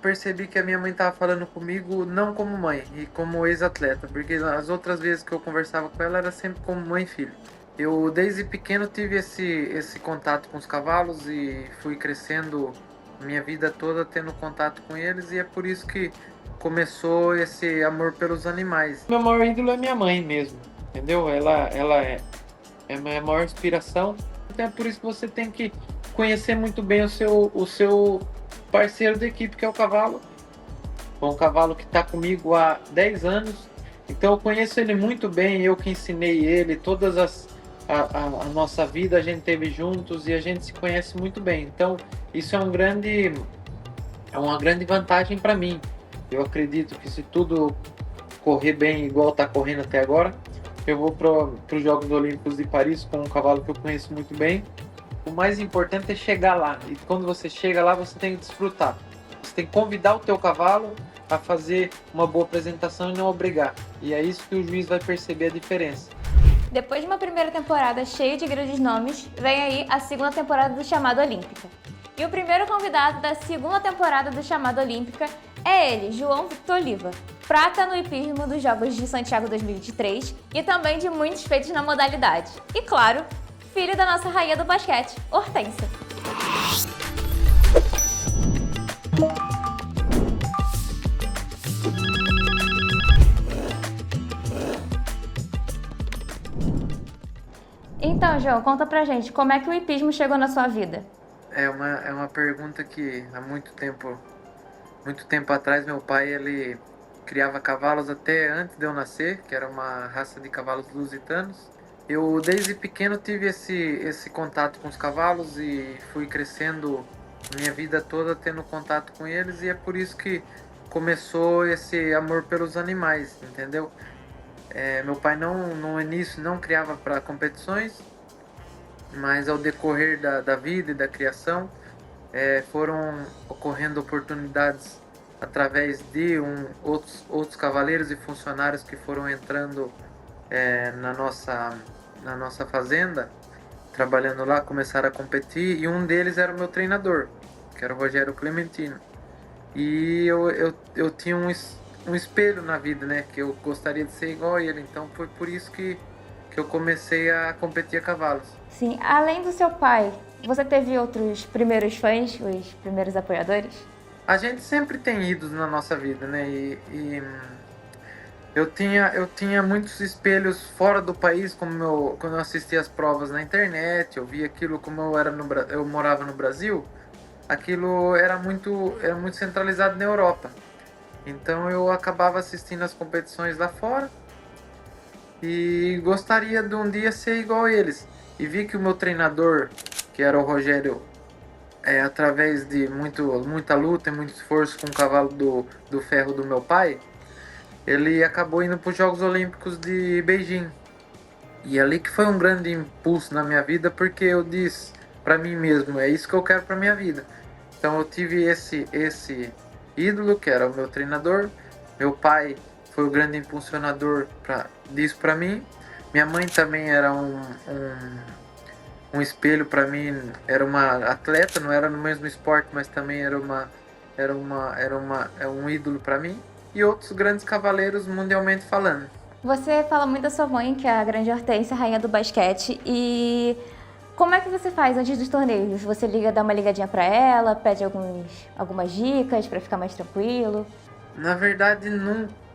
percebi que a minha mãe estava falando comigo não como mãe, e como ex-atleta, porque as outras vezes que eu conversava com ela era sempre como mãe e filho. Eu desde pequeno tive esse contato com os cavalos e fui crescendo minha vida toda tendo contato com eles, e é por isso que começou esse amor pelos animais. Meu maior ídolo é minha mãe mesmo, entendeu? Ela é a minha maior inspiração. Então é por isso que você tem que conhecer muito bem o seu parceiro de equipe, que é o cavalo. É um cavalo que está comigo há 10 anos, então eu conheço ele muito bem, eu que ensinei ele, a nossa vida a gente teve juntos e a gente se conhece muito bem. Então isso é uma grande vantagem para mim. Eu acredito que se tudo correr bem igual está correndo até agora, eu vou para os Jogos Olímpicos de Paris com um cavalo que eu conheço muito bem. O mais importante é chegar lá, e quando você chega lá você tem que desfrutar. Você tem que convidar o teu cavalo a fazer uma boa apresentação e não obrigar. E é isso que o juiz vai perceber a diferença. Depois de uma primeira temporada cheia de grandes nomes, vem aí a segunda temporada do Chamado Olímpica. E o primeiro convidado da segunda temporada do Chamado Olímpica é ele, João Victor Oliva, prata no hipismo dos Jogos de Santiago 2023 e também de muitos feitos na modalidade. E claro, filho da nossa rainha do basquete, Hortência. Então, João, conta pra gente, como é que o hipismo chegou na sua vida? É uma pergunta que há muito tempo atrás, meu pai ele criava cavalos até antes de eu nascer, que era uma raça de cavalos lusitanos. Eu desde pequeno tive esse contato com os cavalos e fui crescendo minha vida toda tendo contato com eles, e é por isso que começou esse amor pelos animais, entendeu? Meu pai no início não criava para competições, mas ao decorrer da vida e da criação, foram ocorrendo oportunidades através de outros cavaleiros e funcionários que foram entrando na nossa fazenda, trabalhando lá, começaram a competir, e um deles era o meu treinador, que era o Rogério Clementino. E eu tinha um espelho na vida, né? Que eu gostaria de ser igual a ele. Então foi por isso que eu comecei a competir a cavalos. Sim, além do seu pai, você teve outros primeiros fãs, os primeiros apoiadores? A gente sempre tem ídolos na nossa vida, né? Eu tinha muitos espelhos fora do país, quando eu assistia as provas na internet, eu via aquilo como eu morava no Brasil, aquilo era muito centralizado na Europa. Então eu acabava assistindo as competições lá fora e gostaria de um dia ser igual a eles. E vi que o meu treinador, que era o Rogério, através de muita luta e muito esforço com o cavalo do ferro do meu pai, ele acabou indo para os Jogos Olímpicos de Beijing. E ali que foi um grande impulso na minha vida, porque eu disse para mim mesmo, é isso que eu quero para minha vida. Então eu tive esse ídolo, que era o meu treinador. Meu pai foi o grande impulsionador disso para mim. Minha mãe também era um espelho para mim, era uma atleta, não era no mesmo esporte, mas também é um ídolo para mim. E outros grandes cavaleiros mundialmente falando. Você fala muito da sua mãe, que é a grande Hortência, rainha do basquete, e como é que você faz antes dos torneios? Você dá uma ligadinha pra ela, pede algumas dicas pra ficar mais tranquilo? Na verdade,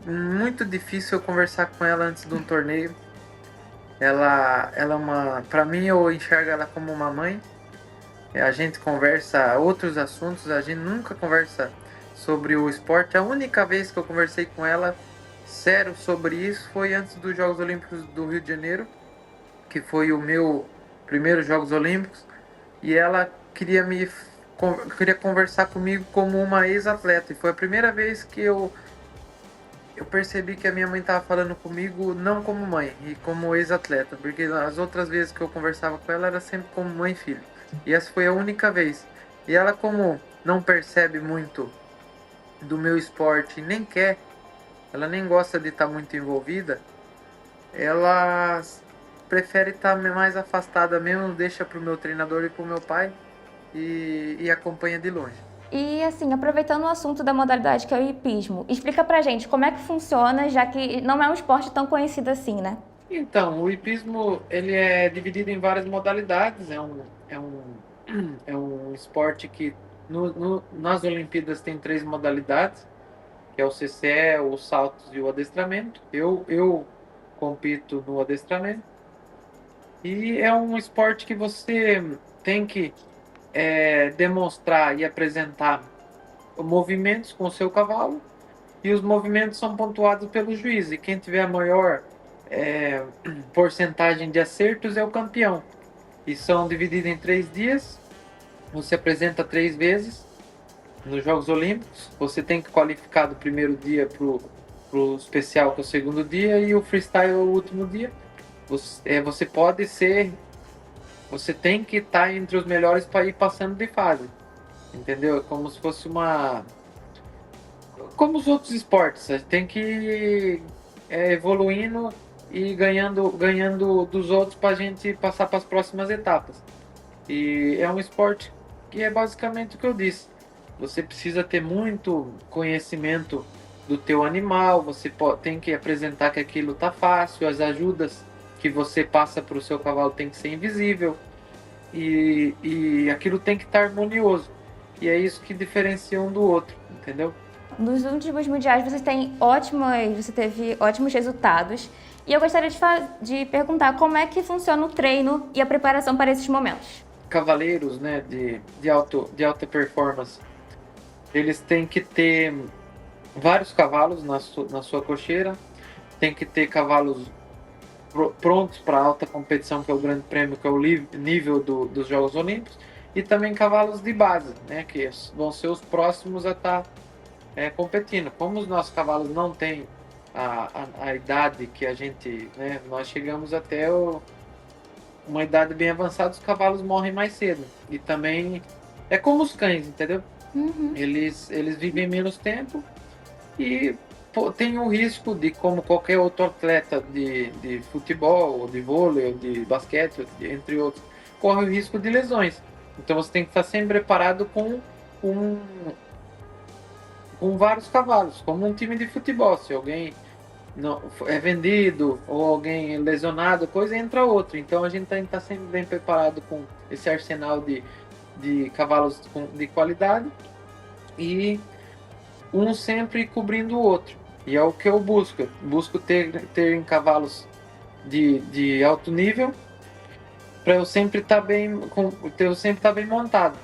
muito difícil eu conversar com ela antes de um torneio. Ela é para mim, eu enxergo ela como uma mãe. A gente conversa outros assuntos, a gente nunca conversa sobre o esporte. A única vez que eu conversei com ela sério sobre isso foi antes dos Jogos Olímpicos do Rio de Janeiro, que foi o meu primeiro Jogos Olímpicos, e ela queria conversar comigo como uma ex-atleta, e foi a primeira vez que eu percebi que a minha mãe estava falando comigo não como mãe, e como ex-atleta, porque as outras vezes que eu conversava com ela era sempre como mãe e filho, e essa foi a única vez. E ela, como não percebe muito do meu esporte, ela nem gosta de estar muito envolvida, ela prefere estar mais afastada mesmo, deixa pro meu treinador e pro meu pai, e acompanha de longe. E assim, aproveitando o assunto da modalidade que é o hipismo, explica pra gente como é que funciona, já que não é um esporte tão conhecido assim, né? Então, o hipismo ele é dividido em várias modalidades. É um esporte que nas Olimpíadas tem três modalidades, que é o CCE, os saltos e o adestramento. Eu compito no adestramento. E é um esporte que você tem que demonstrar e apresentar movimentos com o seu cavalo, e os movimentos são pontuados pelo juiz, e quem tiver a maior é, porcentagem de acertos é o campeão. E são divididos em 3 dias, você apresenta 3 vezes nos Jogos Olímpicos, você tem que qualificar do primeiro dia para o especial, que é o segundo dia, e o freestyle é o último dia. Você pode ser, você tem que estar entre os melhores para ir passando de fase, entendeu? É como se fosse como os outros esportes, a gente tem que ir evoluindo e ganhando dos outros para a gente passar para as próximas etapas. E é um esporte que é basicamente o que eu disse. Você precisa ter muito conhecimento do teu animal, tem que apresentar que aquilo tá fácil, as ajudas que você passa para o seu cavalo tem que ser invisível, e aquilo tem que estar harmonioso. E é isso que diferencia um do outro, entendeu? Nos últimos mundiais você teve ótimos resultados. E eu gostaria de perguntar como é que funciona o treino e a preparação para esses momentos. Cavaleiros, né, de alta performance, eles têm que ter vários cavalos na sua cocheira, tem que ter cavalos prontos para alta competição, que é o grande prêmio, que é o nível dos Jogos Olímpicos, e também cavalos de base, né, que vão ser os próximos a estar competindo. Como os nossos cavalos não têm a idade que a gente, né, nós chegamos até uma idade bem avançada, os cavalos morrem mais cedo. E também é como os cães, entendeu? Uhum. Eles vivem menos tempo e tem o risco de, como qualquer outro atleta de futebol, ou de vôlei, ou de basquete, entre outros, corre o risco de lesões. Então você tem que estar sempre preparado um, com vários cavalos, como um time de futebol. Se alguém não é vendido ou alguém é lesionado, coisa, entra outro. Então a gente tem que estar sempre bem preparado com esse arsenal de cavalos de qualidade, e um sempre cobrindo o outro. E é o que eu busco. Busco ter cavalos de alto nível para eu sempre estar bem montado.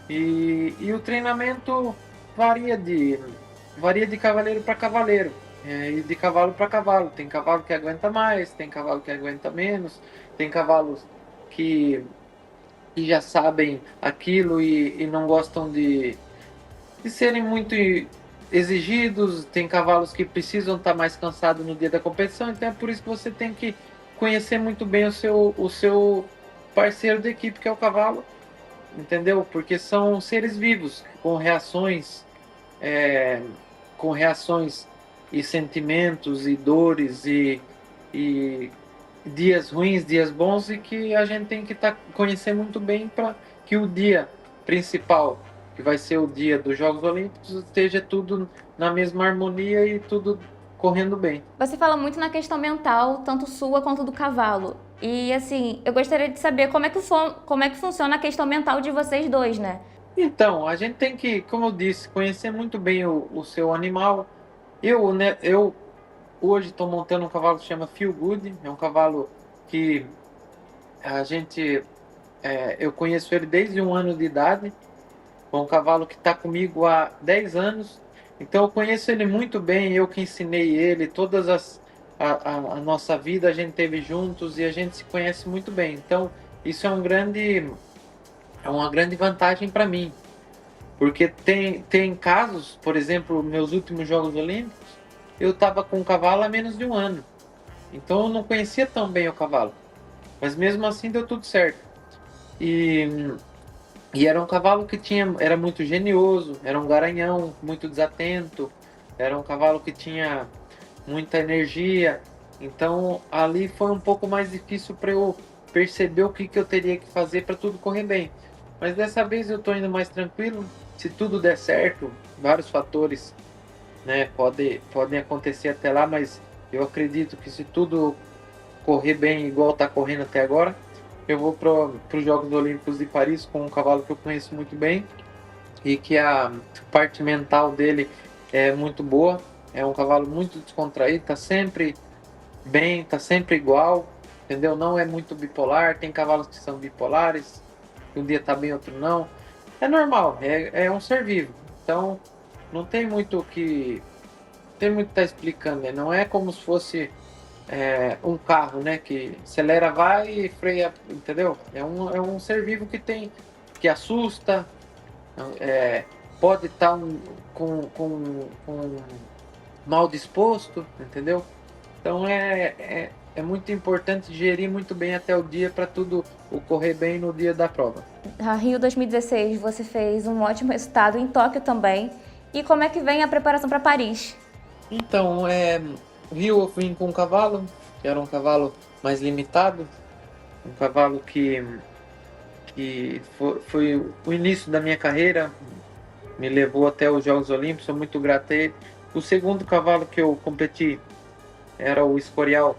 E o treinamento varia de cavaleiro para cavaleiro, e de cavalo para cavalo. Tem cavalo que aguenta mais, tem cavalo que aguenta menos, tem cavalos que já sabem aquilo e não gostam de serem muito exigidos. Tem cavalos que precisam estar mais cansados no dia da competição, então é por isso que você tem que conhecer muito bem o seu parceiro de equipe, que é o cavalo, entendeu? Porque são seres vivos com reações e sentimentos e dores e dias ruins, dias bons, e que a gente tem que conhecer muito bem para que o dia principal, que vai ser o dia dos Jogos Olímpicos, esteja tudo na mesma harmonia e tudo correndo bem. Você fala muito na questão mental, tanto sua quanto do cavalo. E assim, eu gostaria de saber como é que funciona a questão mental de vocês dois, né? Então, a gente tem que, como eu disse, conhecer muito bem o seu animal. Eu hoje estou montando um cavalo que se chama Feel Good. É um cavalo que a gente, eu conheço ele desde 1 ano de idade. É um cavalo que está comigo há 10 anos. Então eu conheço ele muito bem, eu que ensinei ele, a nossa vida a gente teve juntos e a gente se conhece muito bem. Então isso é uma grande vantagem para mim, porque tem casos, por exemplo, meus últimos Jogos Olímpicos, eu estava com o cavalo há menos de 1 ano, então eu não conhecia tão bem o cavalo, mas mesmo assim deu tudo certo. E era um cavalo que era muito genioso, era um garanhão muito desatento, era um cavalo que tinha muita energia. Então ali foi um pouco mais difícil para eu perceber o que eu teria que fazer para tudo correr bem. Mas dessa vez eu estou indo mais tranquilo, se tudo der certo, vários fatores, né, podem acontecer até lá, mas eu acredito que se tudo correr bem igual está correndo até agora, eu vou para os Jogos Olímpicos de Paris com um cavalo que eu conheço muito bem e que a parte mental dele é muito boa. É um cavalo muito descontraído, tá sempre bem, tá sempre igual, entendeu? Não é muito bipolar. Tem cavalos que são bipolares, um dia tá bem, outro não. É normal, é um ser vivo. Então não tem muito o que tá explicando, né? Não é como se fosse um carro, né? Que acelera, vai e freia, entendeu? É um ser vivo que assusta, pode estar com mal disposto, entendeu? Então é muito importante gerir muito bem até o dia para tudo ocorrer bem no dia da prova. A Rio 2016 você fez um ótimo resultado, em Tóquio também. E como é que vem a preparação para Paris? Então, Rio eu vim com um cavalo, que era um cavalo mais limitado, um cavalo que foi o início da minha carreira, me levou até os Jogos Olímpicos, sou muito grato a ele. O segundo cavalo que eu competi era o Escorial,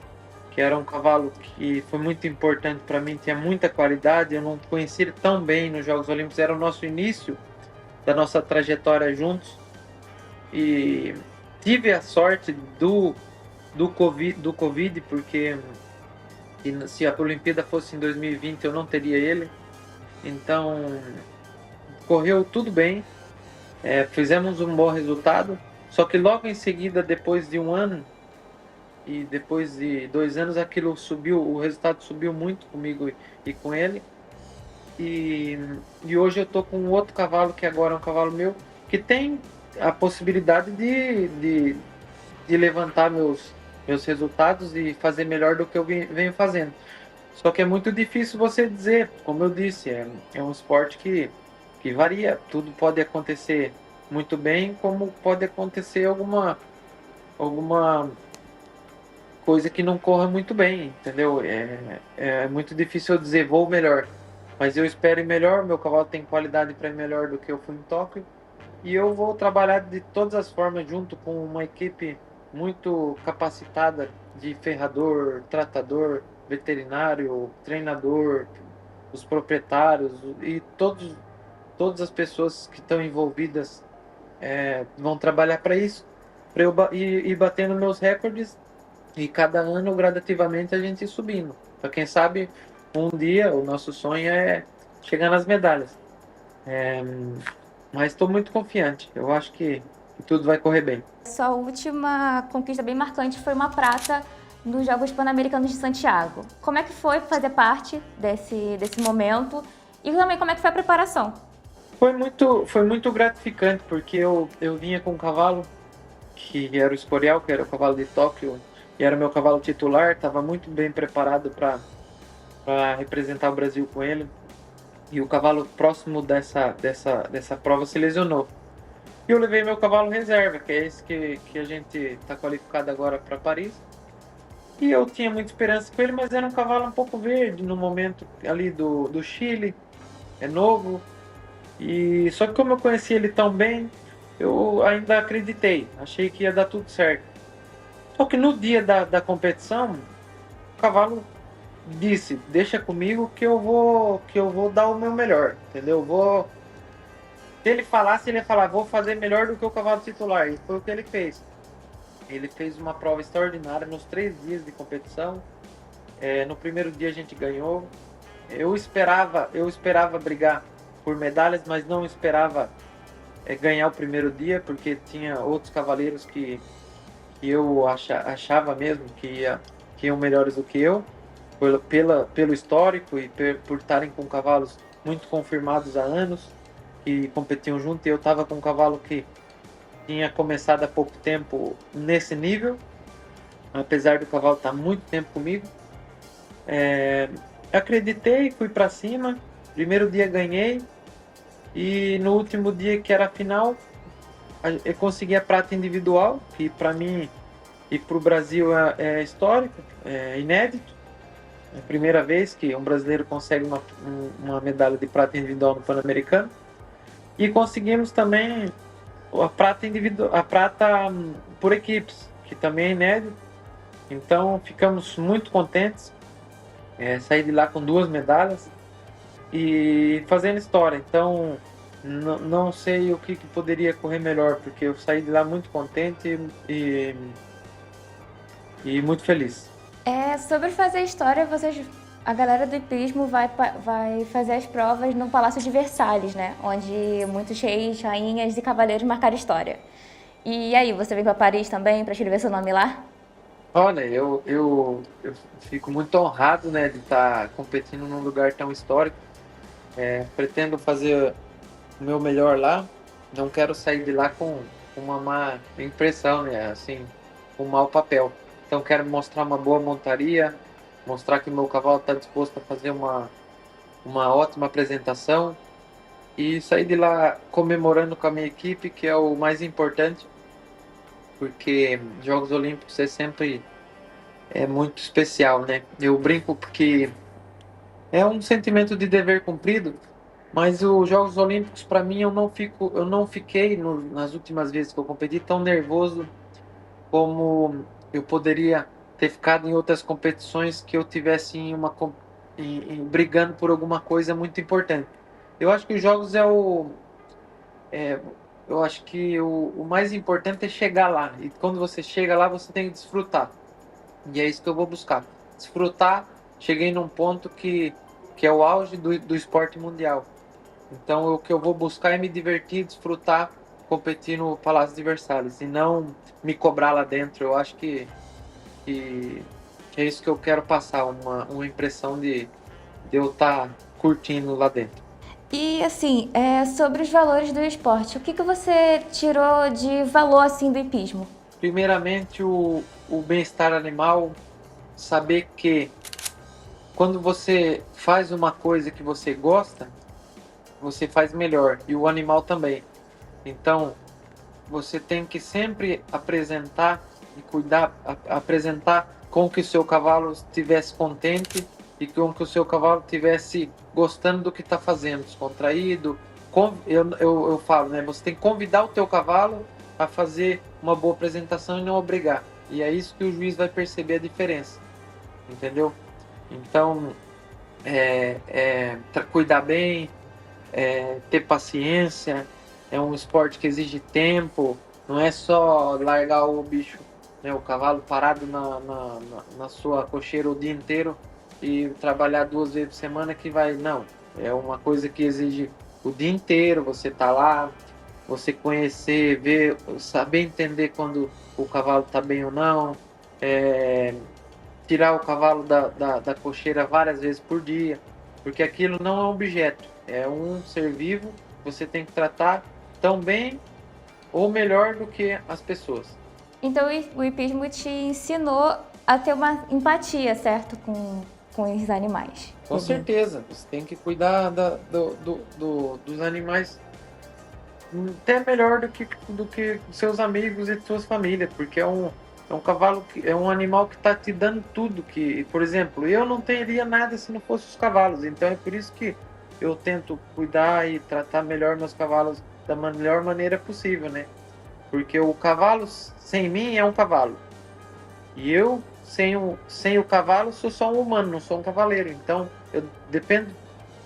que era um cavalo que foi muito importante para mim, tinha muita qualidade, eu não conhecia ele tão bem nos Jogos Olímpicos, era o nosso início da nossa trajetória juntos, e tive a sorte do Covid, porque se a Olimpíada fosse em 2020 eu não teria ele, então correu tudo bem, fizemos um bom resultado, só que logo em seguida, depois de um ano e depois de 2 anos, aquilo subiu, o resultado subiu muito comigo e com ele, e hoje eu tô com um outro cavalo, que agora é um cavalo meu, que tem a possibilidade de levantar meus resultados e fazer melhor do que eu venho fazendo. Só que é muito difícil você dizer, como eu disse, é um esporte que varia, tudo pode acontecer muito bem, como pode acontecer alguma coisa que não corra muito bem, entendeu? É muito difícil eu dizer vou melhor, mas eu espero ir melhor, meu cavalo tem qualidade para ir melhor do que eu fui em Tóquio, e eu vou trabalhar de todas as formas junto com uma equipe muito capacitada de ferrador, tratador, veterinário, treinador, os proprietários e todas as pessoas que estão envolvidas vão trabalhar para isso, para eu ir batendo meus recordes e cada ano gradativamente a gente ir subindo. Então, quem sabe um dia o nosso sonho é chegar nas medalhas. Mas estou muito confiante. Eu acho que tudo vai correr bem. Sua última conquista bem marcante foi uma prata nos Jogos Pan-Americanos de Santiago. Como é que foi fazer parte desse momento e também como é que foi a preparação? Foi muito gratificante, porque eu vinha com um cavalo que era o Escorial, que era o cavalo de Tóquio, e era o meu cavalo titular, estava muito bem preparado para representar o Brasil com ele. E o cavalo próximo dessa prova se lesionou. E eu levei meu cavalo reserva, que é esse que a gente está qualificado agora para Paris. E eu tinha muita esperança com ele, mas era um cavalo um pouco verde no momento ali do Chile, é novo. E só que como eu conhecia ele tão bem, eu ainda acreditei, achei que ia dar tudo certo. Só que no dia da competição, o cavalo disse, deixa comigo que eu vou dar o meu melhor, entendeu? Se ele falasse, ele ia falar, vou fazer melhor do que o cavalo titular, e foi o que ele fez. Ele fez uma prova extraordinária nos 3 dias de competição. No primeiro dia a gente ganhou. Eu esperava brigar por medalhas, mas não esperava ganhar o primeiro dia, porque tinha outros cavaleiros que eu achava mesmo que iam melhores do que eu, pelo histórico e por estarem com cavalos muito confirmados há anos e competiam junto, e eu estava com um cavalo que tinha começado há pouco tempo nesse nível, apesar do cavalo estar muito tempo comigo. Acreditei, fui para cima, primeiro dia ganhei, e no último dia, que era a final, eu consegui a prata individual, que para mim e para o Brasil é histórico, é inédito. É a primeira vez que um brasileiro consegue uma medalha de prata individual no Pan-Americano. E conseguimos também a prata individual, a prata por equipes, que também é inédito. Então ficamos muito contentes, sair de lá com 2 medalhas e fazendo história. Então não sei o que poderia correr melhor, porque eu saí de lá muito contente e muito feliz. Sobre fazer história, a galera do hipismo vai fazer as provas no Palácio de Versalhes, né? Onde muitos reis, rainhas e cavaleiros marcaram história. E aí, você vem para Paris também para escrever seu nome lá? Olha, eu fico muito honrado, né, de estar competindo num lugar tão histórico. Pretendo fazer o meu melhor lá. Não quero sair de lá com uma má impressão, né? Assim, um mau papel. Então quero mostrar uma boa montaria, mostrar que o meu cavalo está disposto a fazer uma ótima apresentação e sair de lá comemorando com a minha equipe, que é o mais importante, porque Jogos Olímpicos é muito especial, né? Eu brinco porque é um sentimento de dever cumprido. Mas os Jogos Olímpicos, para mim, eu não fiquei nas últimas vezes que eu competi tão nervoso como eu poderia ter ficado em outras competições que eu tivesse brigando por alguma coisa muito importante. Eu acho que os Jogos é, eu acho que o mais importante é chegar lá. E quando você chega lá, você tem que desfrutar. E é isso que eu vou buscar. Desfrutar. Cheguei num ponto que é o auge do esporte mundial. Então, o que eu vou buscar é me divertir, desfrutar, competir no Palácio de Versalhes e não me cobrar lá dentro. Eu acho que, que é isso que eu quero passar, uma impressão de eu estar curtindo lá dentro. E assim, sobre os valores do esporte, o que você tirou de valor assim do hipismo? Primeiramente, o bem-estar animal, saber que quando você faz uma coisa que você gosta, você faz melhor e o animal também. Então, você tem que sempre apresentar e cuidar, apresentar com que o seu cavalo estivesse contente e com que o seu cavalo estivesse gostando do que está fazendo, descontraído. Eu falo, né? Você tem que convidar o teu cavalo a fazer uma boa apresentação e não obrigar. E é isso que o juiz vai perceber a diferença, entendeu? Então, cuidar bem, ter paciência, é um esporte que exige tempo, não é só largar o bicho, né, o cavalo parado na sua cocheira o dia inteiro e trabalhar 2 vezes por semana que vai, não, é uma coisa que exige o dia inteiro, você tá lá, você conhecer, ver, saber entender quando o cavalo tá bem ou não, tirar o cavalo da cocheira várias vezes por dia, porque aquilo não é um objeto, é um ser vivo, você tem que tratar tão bem ou melhor do que as pessoas. Então o hipismo te ensinou a ter uma empatia, certo? Com os animais. Com certeza, você tem que cuidar dos animais até melhor do que seus amigos e suas famílias, porque é um cavalo, é um animal que está te dando tudo. Que, por exemplo, eu não teria nada se não fosse os cavalos, então é por isso que eu tento cuidar e tratar melhor meus cavalos da melhor maneira possível, né? Porque o cavalo sem mim é um cavalo. E eu, sem o cavalo, sou só um humano, não sou um cavaleiro. Então, eu dependo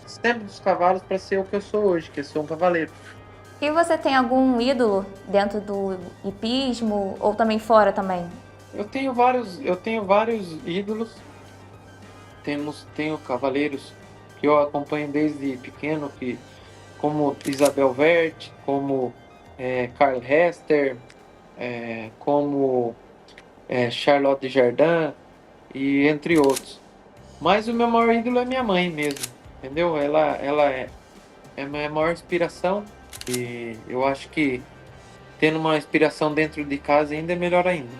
sempre dos cavalos para ser o que eu sou hoje, que eu sou um cavaleiro. E você tem algum ídolo dentro do hipismo ou também fora também? Eu tenho vários ídolos. Tenho cavaleiros que eu acompanho desde pequeno, como Isabel Wert, como Karl Hester, como Charlotte Jardin e entre outros. Mas o meu maior ídolo é minha mãe mesmo, entendeu? Ela é a minha maior inspiração e eu acho que tendo uma inspiração dentro de casa ainda é melhor ainda.